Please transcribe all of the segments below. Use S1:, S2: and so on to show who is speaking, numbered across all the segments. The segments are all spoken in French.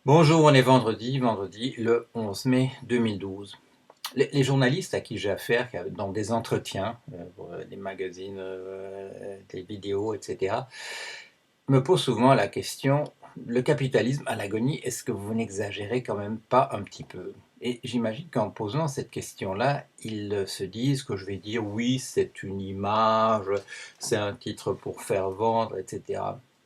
S1: Bonjour, on est vendredi le 11 mai 2012. Les journalistes à qui j'ai affaire dans des entretiens, pour des magazines, des vidéos, etc., me posent souvent la question, le capitalisme à l'agonie, est-ce que vous n'exagérez quand même pas un petit peu? Et j'imagine qu'en posant cette question-là, ils se disent que je vais dire oui, c'est une image, c'est un titre pour faire vendre, etc.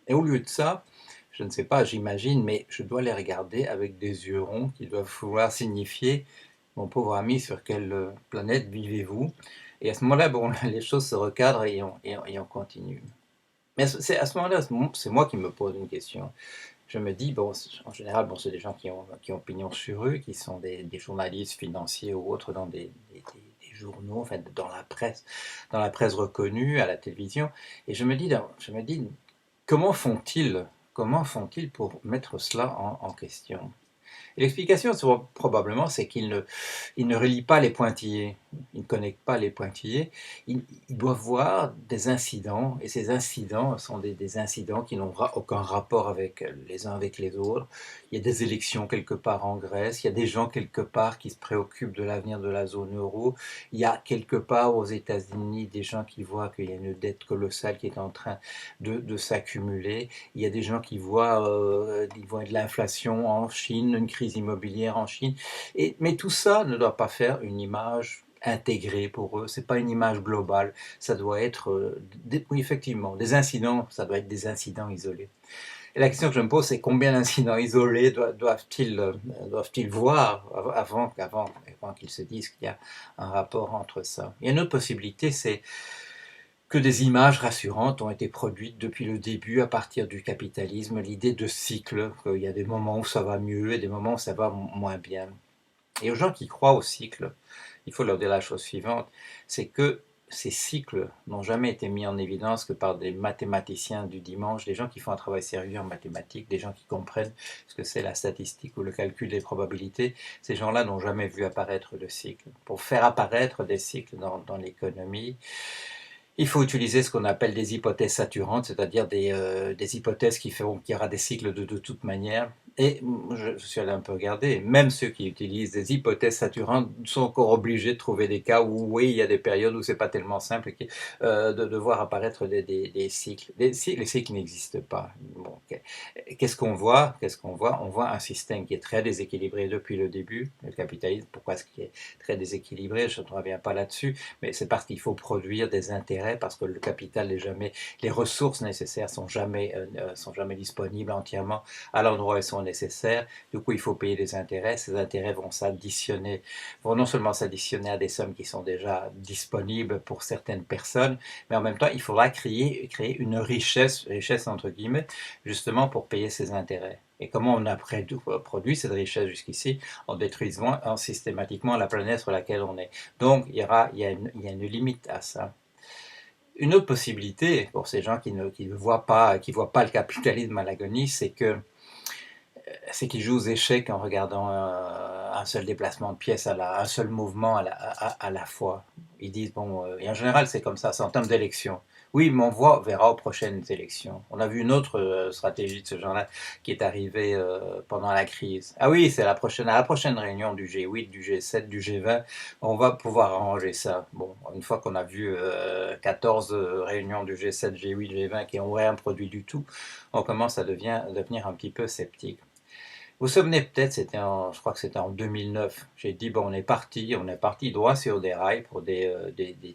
S1: Et au lieu de ça, je ne sais pas, j'imagine, mais je dois les regarder avec des yeux ronds qui doivent vouloir signifier, mon pauvre ami, sur quelle planète vivez-vous? Et à ce moment-là, bon, les choses se recadrent et on continue. Mais c'est à ce moment-là, c'est moi qui me pose une question. Je me dis, bon, en général, bon, c'est des gens qui ont pignon sur rue, qui sont des journalistes financiers ou autres dans des journaux, enfin, dans la presse reconnue, à la télévision. Et je me dis, comment font-ils, comment font-ils pour mettre cela en question? Et l'explication, probablement, c'est qu'ils ne relient pas les pointillés, ils ne connectent pas les pointillés, ils doivent voir des incidents, et ces incidents sont des incidents qui n'ont aucun rapport avec les uns avec les autres. Il y a des élections quelque part en Grèce, il y a des gens quelque part qui se préoccupent de l'avenir de la zone euro, il y a quelque part aux États-Unis des gens qui voient qu'il y a une dette colossale qui est en train de s'accumuler, il y a des gens qui voient de l'inflation en Chine, une crise immobilière en Chine. Mais tout ça ne doit pas faire une image intégrée pour eux, c'est pas une image globale, ça doit être, oui, effectivement, des incidents, ça doit être des incidents isolés. Et la question que je me pose, c'est combien d'incidents isolés doivent-ils voir avant qu'ils se disent qu'il y a un rapport entre ça. Il y a une autre possibilité, c'est que des images rassurantes ont été produites depuis le début à partir du capitalisme, l'idée de cycle, qu'il y a des moments où ça va mieux et des moments où ça va moins bien. Et aux gens qui croient au cycle, il faut leur dire la chose suivante, c'est que ces cycles n'ont jamais été mis en évidence que par des mathématiciens du dimanche, des gens qui font un travail sérieux en mathématiques, des gens qui comprennent ce que c'est la statistique ou le calcul des probabilités. Ces gens-là n'ont jamais vu apparaître de cycle. Pour faire apparaître des cycles dans l'économie, il faut utiliser ce qu'on appelle des hypothèses saturantes, c'est-à-dire des hypothèses qui feront qu'il y aura des cycles de toute manière. Et je suis allé un peu regarder, même ceux qui utilisent des hypothèses saturantes sont encore obligés de trouver des cas où, oui, il y a des périodes où c'est pas tellement simple de voir apparaître des cycles. Les cycles n'existent pas. Bon, qu'est-ce qu'on voit? Qu'est-ce qu'on voit? On voit un système qui est très déséquilibré depuis le début, le capitalisme. Pourquoi est-ce qu'il est très déséquilibré? Je ne reviens pas là-dessus, mais c'est parce qu'il faut produire des intérêts, parce que le capital n'est jamais, les ressources nécessaires sont jamais disponibles entièrement à l'endroit où elles sont nécessaires. Du coup, il faut payer des intérêts. Ces intérêts vont non seulement s'additionner à des sommes qui sont déjà disponibles pour certaines personnes, mais en même temps, il faudra créer une richesse entre guillemets, justement pour payer ces intérêts. Et comment on a produit cette richesse jusqu'ici? En détruisant systématiquement la planète sur laquelle on est. Donc il y a une limite à ça. Une autre possibilité pour ces gens qui ne voient pas le capitalisme à l'agonie, c'est qu'ils jouent aux échecs en regardant un seul déplacement de pièces, un seul mouvement à la fois. Ils disent, bon, et en général c'est comme ça, c'est en termes d'élections. Oui, mais on verra aux prochaines élections. On a vu une autre stratégie de ce genre-là qui est arrivée pendant la crise. Ah oui, c'est à la prochaine réunion du G8, du G7, du G20, on va pouvoir arranger ça. Bon, une fois qu'on a vu 14 réunions du G7, G8, G20 qui n'ont rien produit du tout, on commence à devenir un petit peu sceptique. Vous vous souvenez peut-être, je crois que c'était en 2009, j'ai dit, bon, on est parti droit sur des rails pour des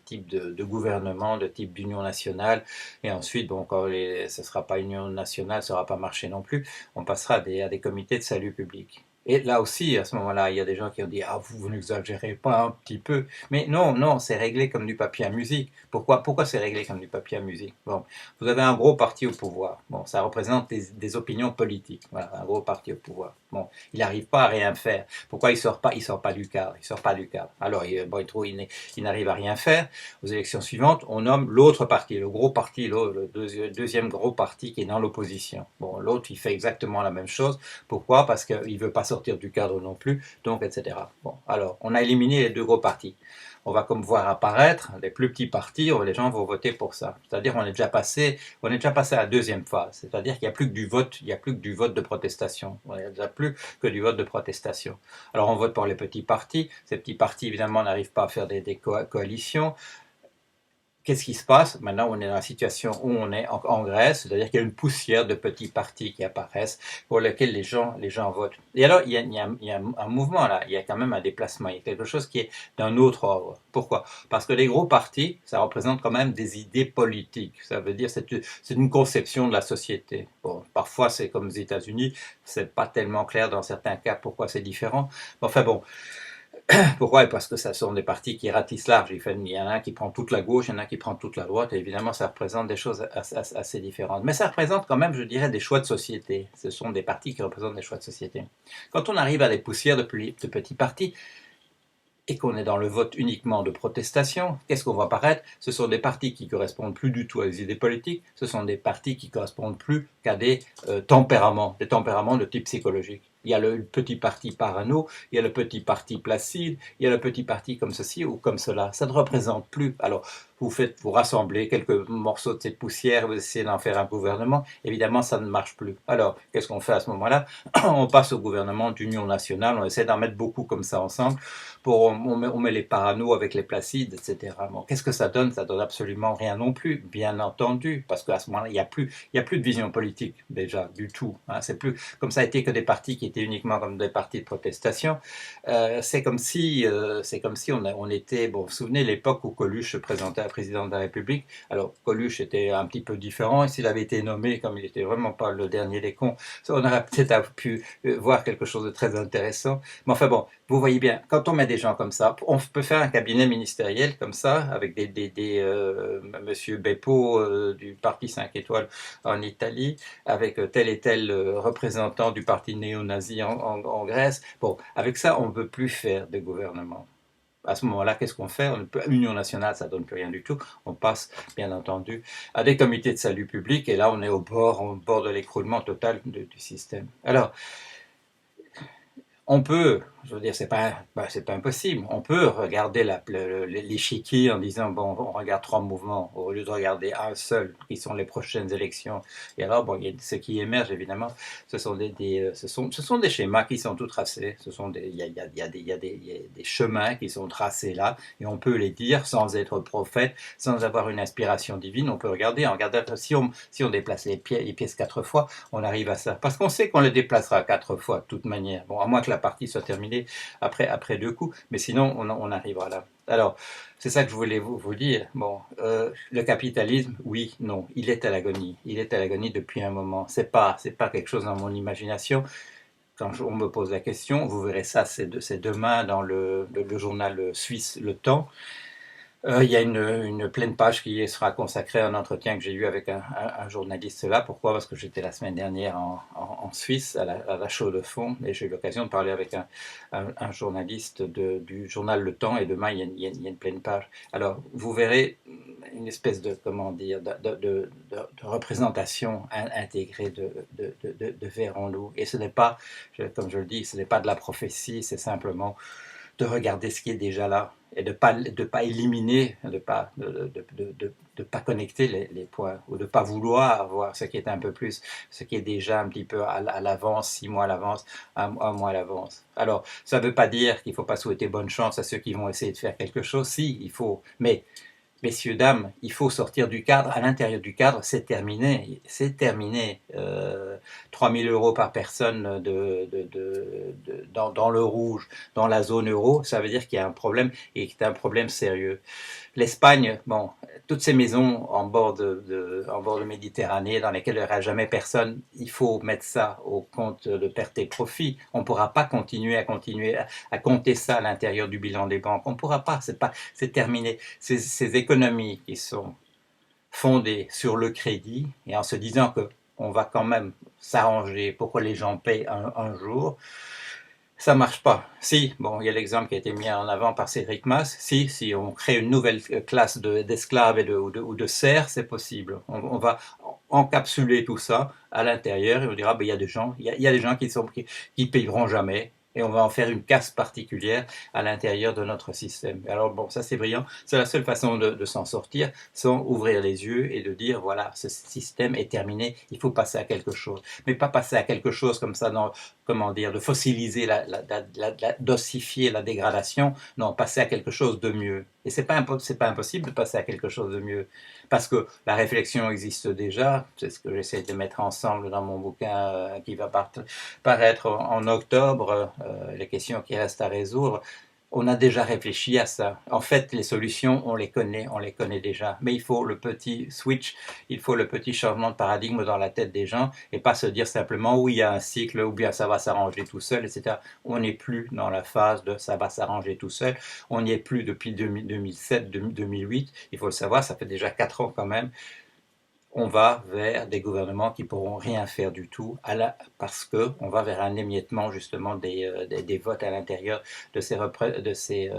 S1: types de gouvernements, de types d'union nationale, et ensuite, bon, quand ce ne sera pas union nationale, ça n'aura pas marché non plus, on passera à des comités de salut public. Et là aussi, à ce moment-là, il y a des gens qui ont dit, ah, vous n'exagérez pas un petit peu. Mais non, non, c'est réglé comme du papier à musique. Pourquoi c'est réglé comme du papier à musique? Bon, vous avez un gros parti au pouvoir. Bon, ça représente des opinions politiques. Voilà, un gros parti au pouvoir. Bon, il n'arrive pas à rien faire. Pourquoi il sort pas? Il sort pas du cadre. Il sort pas du cadre. Alors, il n'arrive à rien faire. Aux élections suivantes, on nomme l'autre parti, le gros parti, le deuxième gros parti qui est dans l'opposition. Bon, l'autre, il fait exactement la même chose. Pourquoi? Parce qu'il veut pas sortir du cadre non plus, donc etc. Bon, alors, on a éliminé les deux gros partis. On va comme voir apparaître les plus petits partis, les gens vont voter pour ça. C'est-à-dire on est déjà passé à la deuxième phase. C'est-à-dire qu'il n'y a plus que du vote, il n'y a plus que du vote de protestation. Il n'y a déjà plus que du vote de protestation. Alors on vote pour les petits partis. Ces petits partis, évidemment, n'arrivent pas à faire des coalitions. Qu'est-ce qui se passe? Maintenant, on est dans la situation où on est en Grèce, c'est-à-dire qu'il y a une poussière de petits partis qui apparaissent pour lesquels les gens votent. Et alors, il y a un mouvement là, il y a quand même un déplacement, il y a quelque chose qui est d'un autre ordre. Pourquoi? Parce que les gros partis, ça représente quand même des idées politiques. Ça veut dire c'est une conception de la société. Bon, parfois, c'est comme aux États-Unis, c'est pas tellement clair dans certains cas pourquoi c'est différent. Enfin bon. Pourquoi? Parce que ce sont des partis qui ratissent large. Il y en a un qui prend toute la gauche, il y en a un qui prend toute la droite, et évidemment, ça représente des choses assez différentes. Mais ça représente quand même, je dirais, des choix de société. Ce sont des partis qui représentent des choix de société. Quand on arrive à des poussières de petits partis, et qu'on est dans le vote uniquement de protestation, qu'est-ce qu'on va apparaître? Ce sont des partis qui ne correspondent plus du tout à des idées politiques, ce sont des partis qui ne correspondent plus qu'à des tempéraments de type psychologique. Il y a le petit parti parano, il y a le petit parti placide, il y a le petit parti comme ceci ou comme cela. Ça ne représente plus. Alors, vous rassemblez quelques morceaux de cette poussière, vous essayez d'en faire un gouvernement. Évidemment, ça ne marche plus. Alors, qu'est-ce qu'on fait à ce moment-là? On passe au gouvernement d'union nationale, on essaie d'en mettre beaucoup comme ça ensemble. On met les paranos avec les placides, etc. Bon, qu'est-ce que ça donne? Ça donne absolument rien non plus, bien entendu, parce qu'à ce moment-là, il n'y a plus de vision politique déjà du tout. Hein. C'est plus comme ça a été que des partis qui étaient uniquement comme des partis de protestation. C'est comme si on était. Bon, vous vous souvenez l'époque où Coluche se présentait à président de la République. Alors Coluche était un petit peu différent, et s'il avait été nommé, comme il n'était vraiment pas le dernier des cons, on aurait peut-être pu voir quelque chose de très intéressant. Mais enfin bon, vous voyez bien, quand on met des gens comme ça, on peut faire un cabinet ministériel comme ça, avec monsieur Beppo du parti 5 étoiles en Italie, avec tel et tel représentant du parti néo-nazi en Grèce. Bon, avec ça, on ne peut plus faire de gouvernement. À ce moment-là, qu'est-ce qu'on fait? Union nationale, ça ne donne plus rien du tout. On passe, bien entendu, à des comités de salut public, et là, on est au bord de l'écroulement total du système. Alors, on peut, je veux dire, c'est pas impossible. On peut regarder l'échiquier en disant, bon, on regarde trois mouvements au lieu de regarder un seul, qui sont les prochaines élections. Et alors, bon, ce qui émerge, évidemment, ce sont des schémas qui sont tout tracés. Il y a des chemins qui sont tracés là, et on peut les dire sans être prophète, sans avoir une inspiration divine. On peut regarder, si on déplace les pièces 4 fois, on arrive à ça. Parce qu'on sait qu'on les déplacera 4 fois de toute manière. Bon, à moins que la partie soit terminée après 2 coups, mais sinon on arrivera là. Alors, c'est ça que je voulais vous dire. Bon, le capitalisme, oui, non, il est à l'agonie. Il est à l'agonie depuis un moment. C'est pas quelque chose dans mon imagination. Quand on me pose la question, vous verrez ça, c'est demain dans le journal suisse Le Temps. Il y a une pleine page qui sera consacrée à un entretien que j'ai eu avec un journaliste là. Pourquoi? Parce que j'étais la semaine dernière en Suisse, à la Chaux de Fonds, et j'ai eu l'occasion de parler avec un journaliste du journal Le Temps, et demain, il y a une pleine page. Alors, vous verrez une espèce de, comment dire, de représentation intégrée de vers en loup. Et ce n'est pas, comme je le dis, ce n'est pas de la prophétie, c'est simplement de regarder ce qui est déjà là et de pas éliminer, de pas connecter les points, ou de pas vouloir voir ce qui est un peu plus, ce qui est déjà un petit peu à l'avance, 6 mois à l'avance, un mois à l'avance. Alors, ça ne veut pas dire qu'il ne faut pas souhaiter bonne chance à ceux qui vont essayer de faire quelque chose. Si, il faut, mais messieurs, dames, il faut sortir du cadre. À l'intérieur du cadre, c'est terminé. C'est terminé. 3 000 euros par personne dans le rouge, dans la zone euro, ça veut dire qu'il y a un problème, et qu'il y a un problème sérieux. L'Espagne, bon, toutes ces maisons en bord de Méditerranée dans lesquelles il n'y aura jamais personne, il faut mettre ça au compte de pertes et profits. On ne pourra pas continuer à compter ça à l'intérieur du bilan des banques. On ne pourra pas, c'est terminé. Ces économies qui sont fondées sur le crédit, et en se disant que on va quand même s'arranger pour que les gens payent un jour, Ça marche pas. Si, bon, il y a l'exemple qui a été mis en avant par Cédric Mass. Si on crée une nouvelle classe d'esclaves ou de serfs, c'est possible. On va encapsuler tout ça à l'intérieur et on dira, ben, il y a des gens, il y a des gens qui paieront jamais. Et on va en faire une caste particulière à l'intérieur de notre système. Alors bon, ça c'est brillant. C'est la seule façon de s'en sortir, sans ouvrir les yeux et de dire, voilà, ce système est terminé, il faut passer à quelque chose. Mais pas passer à quelque chose comme ça dans, comment dire, de fossiliser, d'ossifier la dégradation, non, passer à quelque chose de mieux. Et c'est pas impossible de passer à quelque chose de mieux, parce que la réflexion existe déjà, c'est ce que j'essaie de mettre ensemble dans mon bouquin qui va paraître en octobre, les questions qui restent à résoudre. On a déjà réfléchi à ça. En fait, les solutions, on les connaît déjà. Mais il faut le petit switch, il faut le petit changement de paradigme dans la tête des gens et pas se dire simplement oui, il y a un cycle ou bien ça va s'arranger tout seul, etc. On n'est plus dans la phase de ça va s'arranger tout seul. On n'y est plus depuis 2007, 2008. Il faut le savoir, ça fait déjà 4 ans quand même. On va vers des gouvernements qui pourront rien faire du tout parce qu'on va vers un émiettement justement des votes à l'intérieur de ces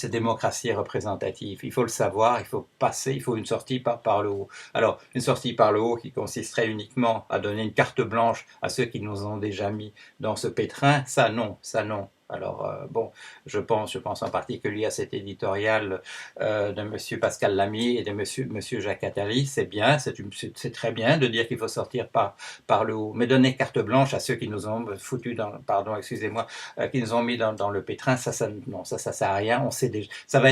S1: démocraties représentatives. Il faut le savoir, il faut passer, il faut une sortie par le haut. Alors, une sortie par le haut qui consisterait uniquement à donner une carte blanche à ceux qui nous ont déjà mis dans ce pétrin, ça non, ça non. Alors, bon, je pense en particulier à cet éditorial de M. Pascal Lamy et de monsieur Jacques Attali. C'est bien, c'est très bien de dire qu'il faut sortir par le haut, mais donner carte blanche à ceux qui nous ont foutu dans, pardon, excusez-moi, qui nous ont mis dans le pétrin, non, ça sert à rien. On sait déjà, ça va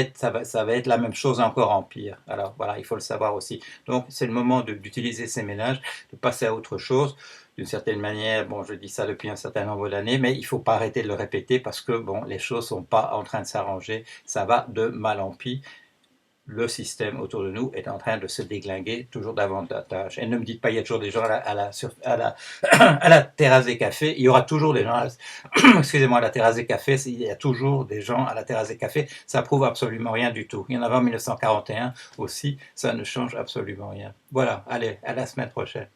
S1: être la même chose encore en pire. Alors voilà, il faut le savoir aussi. Donc c'est le moment d'utiliser ces ménages, de passer à autre chose. D'une certaine manière, bon, je dis ça depuis un certain nombre d'années, mais il ne faut pas arrêter de le répéter parce que bon, les choses ne sont pas en train de s'arranger, ça va de mal en pis. Le système autour de nous est en train de se déglinguer toujours davantage. Et ne me dites pas, il y a toujours des gens à la terrasse des cafés. Il y aura toujours des gens, excusez-moi, à la terrasse des cafés. Il y a toujours des gens à la terrasse des cafés. Ça prouve absolument rien du tout. Il y en avait en 1941 aussi. Ça ne change absolument rien. Voilà, allez, à la semaine prochaine.